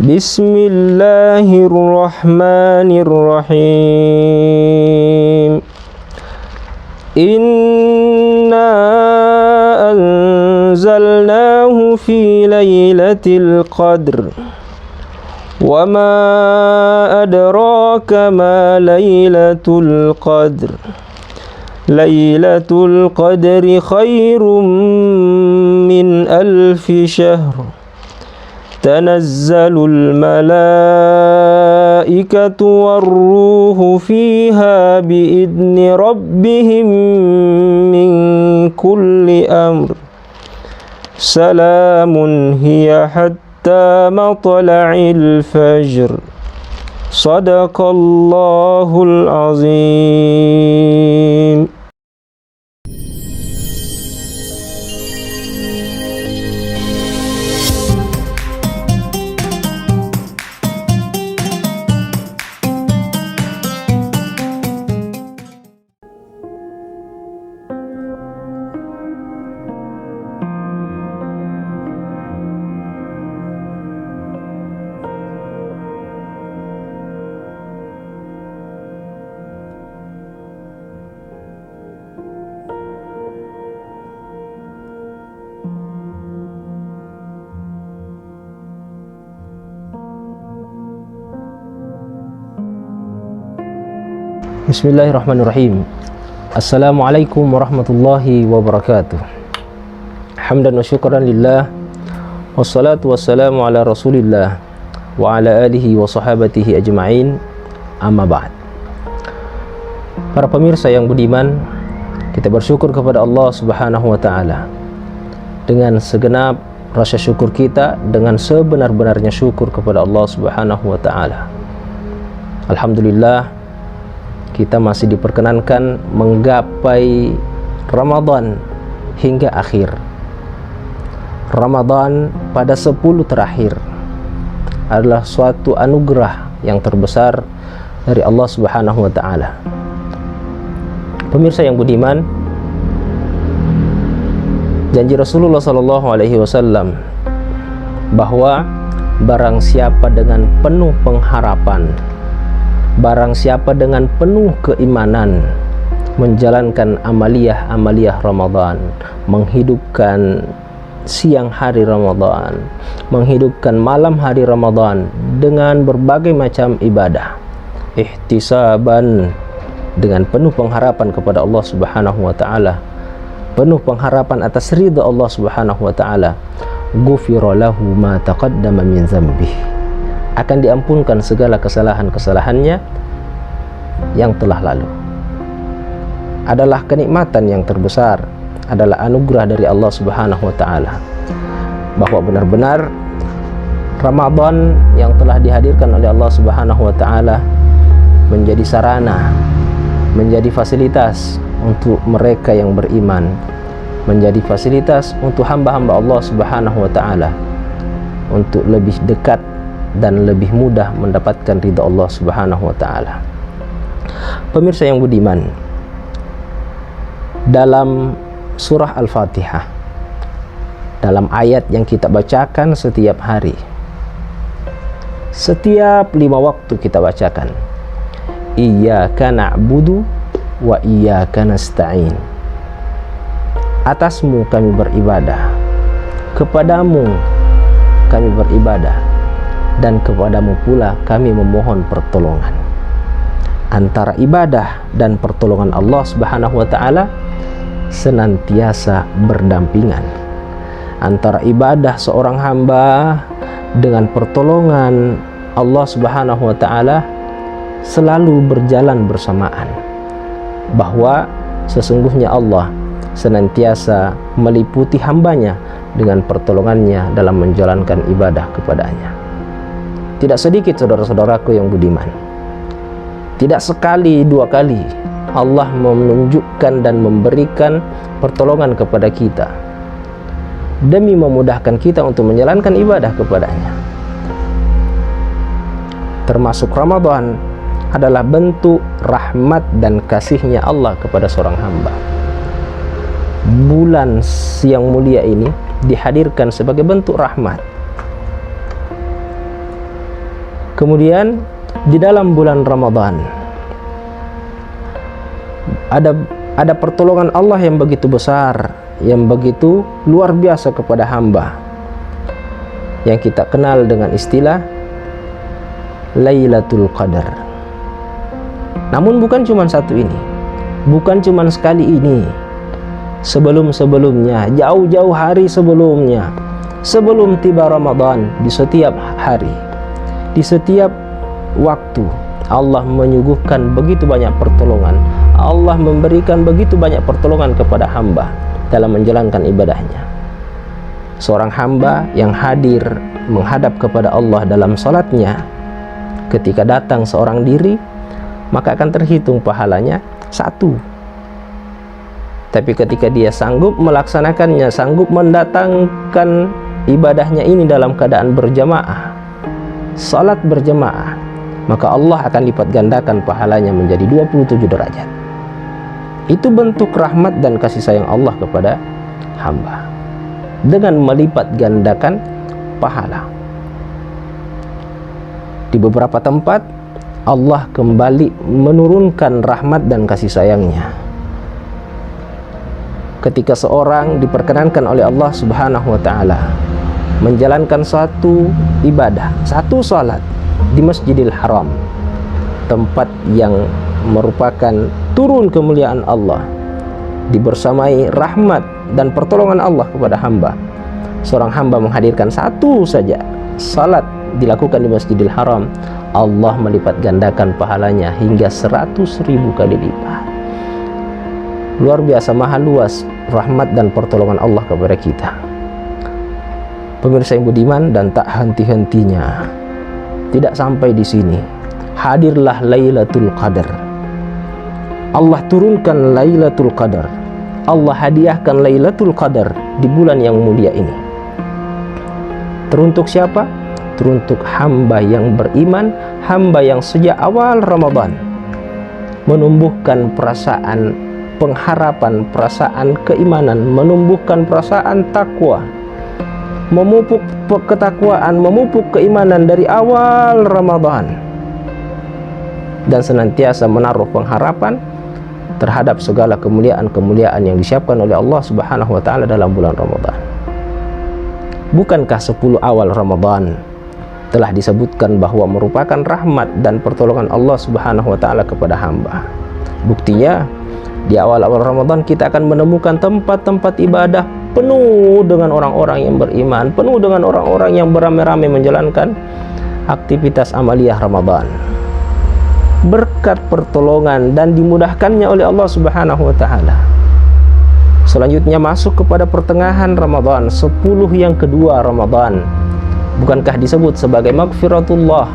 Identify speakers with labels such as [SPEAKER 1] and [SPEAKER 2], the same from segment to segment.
[SPEAKER 1] Bismillahirrahmanirrahim. Inna anzalnahu fi lailatul qadr. Wa ma adraka ma lailatul qadr. Lailatul qadri khairum min alfi syahr. Tanazzalul malaikatu warruhu fiha biidni rabbihim min kulli amr. Salamun hiya hatta matla'il fajr. Sadaqallahul azim. Bismillahirrahmanirrahim. Assalamualaikum warahmatullahi wabarakatuh. Hamdan wa syukran lillah, wassalatu wassalamu ala rasulillah wa ala alihi wa sahabatihi ajma'in, amma ba'd. Para pemirsa yang budiman, kita bersyukur kepada Allah subhanahu wa ta'ala dengan segenap rasa syukur kita, dengan sebenar-benarnya syukur kepada Allah subhanahu wa ta'ala. Alhamdulillah, kita masih diperkenankan menggapai Ramadan hingga akhir. Ramadan pada 10 terakhir adalah suatu anugerah yang terbesar dari Allah Subhanahu wa taala. Pemirsa yang budiman, janji Rasulullah sallallahu alaihi wasallam bahwa barang siapa dengan penuh pengharapan, barang siapa dengan penuh keimanan menjalankan amaliyah Ramadan, menghidupkan siang hari Ramadan, menghidupkan malam hari Ramadan dengan berbagai macam ibadah, ihtisaban, dengan penuh pengharapan kepada Allah Subhanahu wa taala, penuh pengharapan atas ridha Allah Subhanahu wa taala, ghufira lahu ma taqaddama min dzambihi, akan diampunkan segala kesalahan-kesalahannya yang telah lalu. Adalah kenikmatan yang terbesar, adalah anugerah dari Allah Subhanahu wa taala, bahwa benar-benar Ramadan yang telah dihadirkan oleh Allah Subhanahu wa taala menjadi sarana, menjadi fasilitas untuk mereka yang beriman, menjadi fasilitas untuk hamba-hamba Allah Subhanahu wa taala untuk lebih dekat dan lebih mudah mendapatkan ridha Allah Subhanahu wa taala. Pemirsa yang budiman, dalam surah Al-Fatihah, dalam ayat yang kita bacakan setiap hari, setiap 5 waktu kita bacakan, iyyaka na'budu wa iyyaka nasta'in. Atasmu kami beribadah, kepadamu kami beribadah, dan kepadamu pula kami memohon pertolongan. Antara ibadah dan pertolongan Allah Subhanahu wa taala senantiasa berdampingan. Antara ibadah seorang hamba dengan pertolongan Allah Subhanahu wa taala selalu berjalan bersamaan, bahwa sesungguhnya Allah senantiasa meliputi hambanya dengan pertolongannya dalam menjalankan ibadah kepadanya. Tidak sedikit saudara-saudaraku yang budiman, tidak sekali 2 kali Allah menunjukkan dan memberikan pertolongan kepada kita demi memudahkan kita untuk menjalankan ibadah kepadanya. Termasuk Ramadan adalah bentuk rahmat dan kasihnya Allah kepada seorang hamba. Bulan yang mulia ini dihadirkan sebagai bentuk rahmat. Kemudian di dalam bulan Ramadan ada pertolongan Allah yang begitu besar, yang begitu luar biasa kepada hamba, yang kita kenal dengan istilah Lailatul Qadar. Namun bukan cuma satu ini, bukan cuma sekali ini. Sebelum-sebelumnya, jauh-jauh hari sebelumnya, sebelum tiba Ramadan, di setiap hari, di setiap waktu, Allah menyuguhkan begitu banyak pertolongan. Allah memberikan begitu banyak pertolongan kepada hamba dalam menjalankan ibadahnya. Seorang hamba yang hadir menghadap kepada Allah dalam salatnya, ketika datang seorang diri, maka akan terhitung pahalanya 1. Tapi ketika dia sanggup melaksanakannya, sanggup mendatangkan ibadahnya ini dalam keadaan berjamaah, salat berjamaah, maka Allah akan lipat gandakan pahalanya menjadi 27 derajat. Itu bentuk rahmat dan kasih sayang Allah kepada hamba dengan melipat gandakan pahala. Di beberapa tempat Allah kembali menurunkan rahmat dan kasih sayangnya. Ketika seorang diperkenankan oleh Allah Subhanahu wa taala menjalankan satu ibadah, satu salat di Masjidil Haram, tempat yang merupakan turun kemuliaan Allah, dibersamai rahmat dan pertolongan Allah kepada hamba. Seorang hamba menghadirkan satu saja salat dilakukan di Masjidil Haram, Allah melipat gandakan pahalanya hingga 100.000 kali lipat. Luar biasa, maha luas rahmat dan pertolongan Allah kepada kita. Pemirsa yang budiman dan tak henti-hentinya, tidak sampai di sini. Hadirlah Lailatul Qadar. Allah turunkan Lailatul Qadar. Allah hadiahkan Lailatul Qadar di bulan yang mulia ini. Teruntuk siapa? Teruntuk hamba yang beriman, hamba yang sejak awal Ramadan menumbuhkan perasaan pengharapan, perasaan keimanan, menumbuhkan perasaan takwa, memupuk ketakwaan, memupuk keimanan dari awal Ramadan, dan senantiasa menaruh pengharapan terhadap segala kemuliaan-kemuliaan yang disiapkan oleh Allah Subhanahu wa taala dalam bulan Ramadan. Bukankah 10 awal Ramadan telah disebutkan bahwa merupakan rahmat dan pertolongan Allah Subhanahu wa taala kepada hamba? Buktinya, di awal-awal Ramadan kita akan menemukan tempat-tempat ibadah penuh dengan orang-orang yang beriman, penuh dengan orang-orang yang beramai-ramai menjalankan aktivitas amaliyah Ramadan. Berkat pertolongan dan dimudahkannya oleh Allah Subhanahu wa taala. Selanjutnya masuk kepada pertengahan Ramadan, 10 yang kedua Ramadan. Bukankah disebut sebagai maghfiratullah?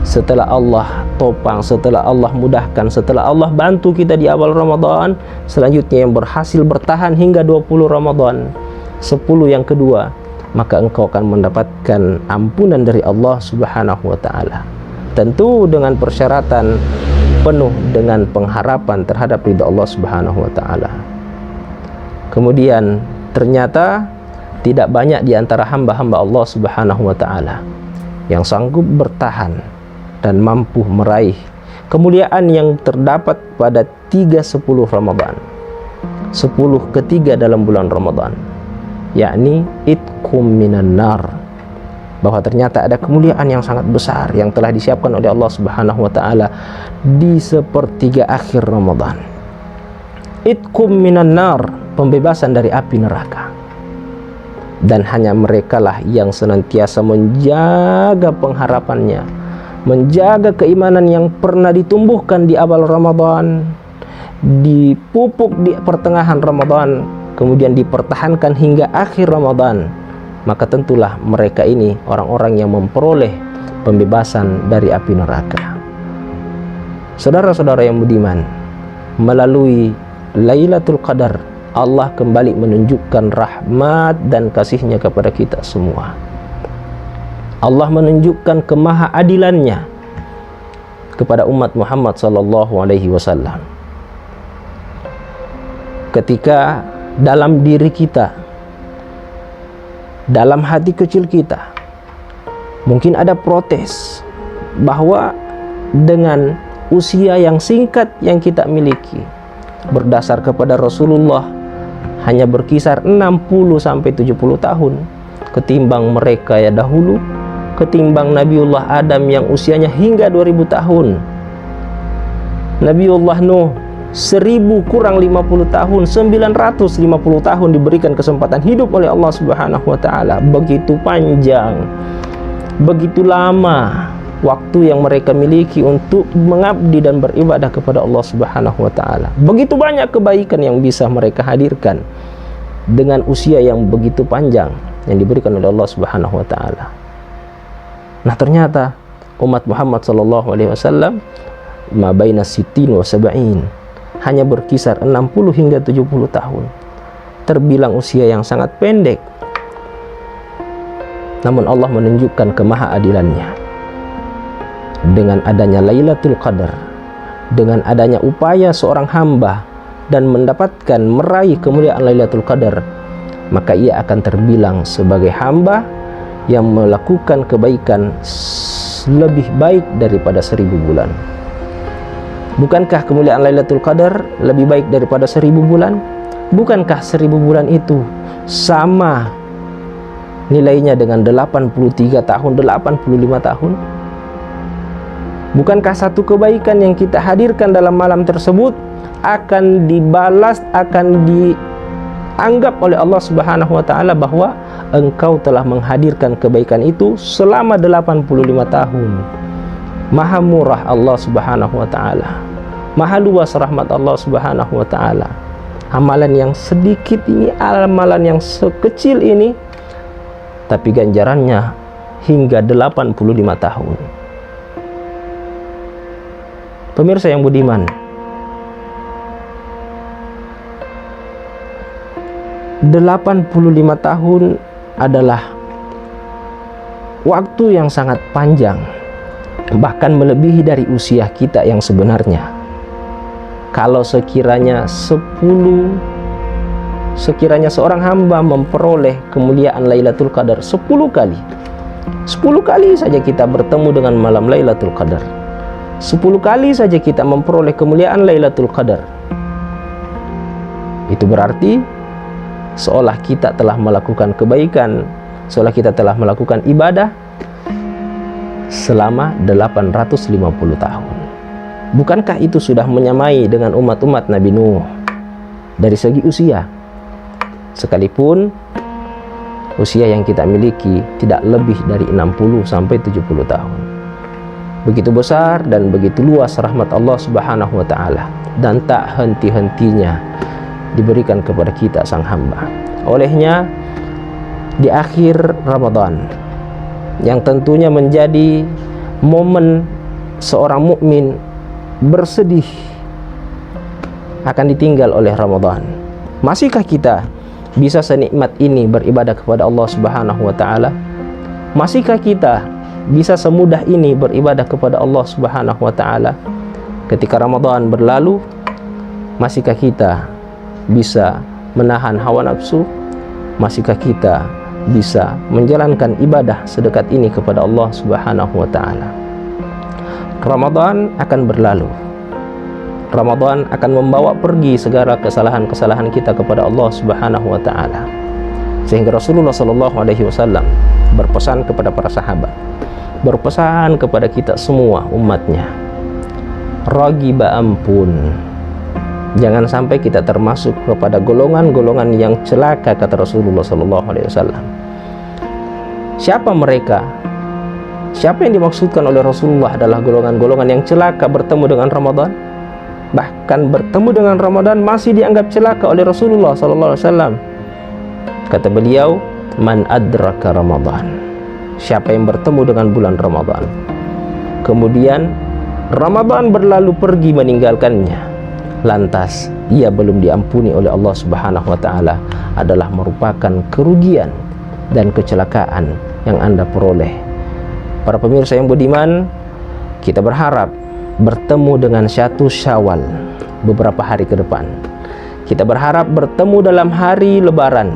[SPEAKER 1] Setelah Allah topang, setelah Allah mudahkan, setelah Allah bantu kita di awal Ramadan, selanjutnya yang berhasil bertahan hingga 20 Ramadan, 10 yang kedua, maka engkau akan mendapatkan ampunan dari Allah Subhanahu wa taala. Tentu dengan persyaratan penuh dengan pengharapan terhadap ridha Allah Subhanahu wa taala. Kemudian ternyata tidak banyak di antara hamba-hamba Allah Subhanahu wa taala yang sanggup bertahan dan mampu meraih kemuliaan yang terdapat pada 3/10 Ramadan, 10 ketiga dalam bulan Ramadan, yakni itqum minan nar, bahwa ternyata ada kemuliaan yang sangat besar yang telah disiapkan oleh Allah Subhanahu wa taala di sepertiga akhir Ramadan. Itqum minan nar, pembebasan dari api neraka. Dan hanya merekalah yang senantiasa menjaga pengharapannya, menjaga keimanan yang pernah ditumbuhkan di awal Ramadan, dipupuk di pertengahan Ramadan, kemudian dipertahankan hingga akhir Ramadan. Maka tentulah mereka ini orang-orang yang memperoleh pembebasan dari api neraka. Saudara-saudara yang budiman, melalui Lailatul Qadar, Allah kembali menunjukkan rahmat dan kasih-Nya kepada kita semua. Allah menunjukkan kemahaadilannya kepada umat Muhammad sallallahu alaihi wasallam. Ketika dalam diri kita, dalam hati kecil kita, mungkin ada protes, bahwa dengan usia yang singkat yang kita miliki, berdasar kepada Rasulullah, hanya berkisar 60 sampai 70 tahun ketimbang mereka ya dahulu, ketimbang Nabiullah Adam yang usianya hingga 2000 tahun, Nabiullah Nuh 1000 kurang 50 tahun, 950 tahun diberikan kesempatan hidup oleh Allah Subhanahu wa taala. Begitu panjang, begitu lama waktu yang mereka miliki untuk mengabdi dan beribadah kepada Allah Subhanahu wa taala. Begitu banyak kebaikan yang bisa mereka hadirkan dengan usia yang begitu panjang yang diberikan oleh Allah Subhanahu wa taala. Nah, ternyata umat Muhammad sallallahu alaihi wasallam ma baina sittin wa sab'in, hanya berkisar 60 hingga 70 tahun. Terbilang usia yang sangat pendek. Namun Allah menunjukkan kemahaadilannya. Dengan adanya Lailatul Qadar, dengan adanya upaya seorang hamba dan mendapatkan meraih kemuliaan Lailatul Qadar, maka ia akan terbilang sebagai hamba yang melakukan kebaikan lebih baik daripada 1000 bulan. Bukankah kemuliaan Lailatul Qadar lebih baik daripada 1000 bulan? Bukankah 1000 bulan itu sama nilainya dengan 83 tahun, 85 tahun? Bukankah satu kebaikan yang kita hadirkan dalam malam tersebut akan dibalas, akan dianggap oleh Allah Subhanahu wa taala bahwa engkau telah menghadirkan kebaikan itu selama 85 tahun. Maha murah Allah Subhanahu wa taala, maha luas rahmat Allah Subhanahu wa taala. Amalan yang sedikit ini, amalan yang sekecil ini, tapi ganjarannya hingga 85 tahun. Pemirsa yang budiman, 85 tahun adalah waktu yang sangat panjang, bahkan melebihi dari usia kita yang sebenarnya. Kalau sekiranya seorang hamba memperoleh kemuliaan Lailatul Qadar 10 kali, 10 kali saja kita bertemu dengan malam Lailatul Qadar, 10 kali saja kita memperoleh kemuliaan Lailatul Qadar, itu berarti seolah kita telah melakukan kebaikan, seolah kita telah melakukan ibadah selama 850 tahun. Bukankah itu sudah menyamai dengan umat-umat Nabi Nuh dari segi usia? Sekalipun usia yang kita miliki tidak lebih dari 60 sampai 70 tahun. Begitu besar dan begitu luas rahmat Allah Subhanahu wa taala, dan tak henti-hentinya diberikan kepada kita sang hamba. Olehnya di akhir Ramadan, yang tentunya menjadi momen seorang mukmin bersedih akan ditinggal oleh Ramadan, masihkah kita bisa senikmat ini beribadah kepada Allah Subhanahu wa taala? Masihkah kita bisa semudah ini beribadah kepada Allah Subhanahu wa taala? Ketika Ramadan berlalu, masihkah kita bisa menahan hawa nafsu? Masihkah kita bisa menjalankan ibadah sedekat ini kepada Allah Subhanahu wa taala? Ramadan akan berlalu. Ramadan akan membawa pergi segala kesalahan-kesalahan kita kepada Allah Subhanahu wa taala. Sehingga Rasulullah sallallahu alaihi wasallam berpesan kepada para sahabat, berpesan kepada kita semua umatnya, ragiba ampun, jangan sampai kita termasuk kepada golongan-golongan yang celaka, kata Rasulullah sallallahu alaihi wasallam. Siapa mereka? Siapa yang dimaksudkan oleh Rasulullah adalah golongan-golongan yang celaka bertemu dengan Ramadan? Bahkan bertemu dengan Ramadan masih dianggap celaka oleh Rasulullah sallallahu alaihi wasallam. Kata beliau, man adraka Ramadan, siapa yang bertemu dengan bulan Ramadan, kemudian Ramadan berlalu pergi meninggalkannya, lantas ia belum diampuni oleh Allah Subhanahu wa taala, adalah merupakan kerugian dan kecelakaan yang Anda peroleh. Para pemirsa yang budiman, kita berharap bertemu dengan 1 Syawal beberapa hari ke depan. Kita berharap bertemu dalam hari Lebaran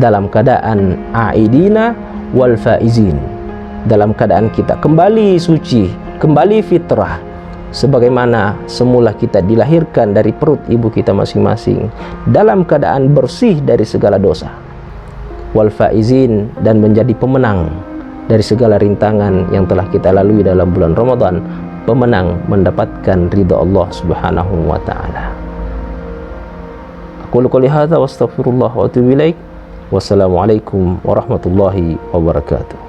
[SPEAKER 1] dalam keadaan aidina wal faizin, dalam keadaan kita kembali suci, kembali fitrah, sebagaimana semula kita dilahirkan dari perut ibu kita masing-masing, dalam keadaan bersih dari segala dosa. Wal faizin, dan menjadi pemenang dari segala rintangan yang telah kita lalui dalam bulan Ramadan, pemenang mendapatkan ridha Allah Subhanahu wa taala. Aku qouli hadza wa astaghfirullah wa atubu ilaik. Wassalamualaikum warahmatullahi wabarakatuh.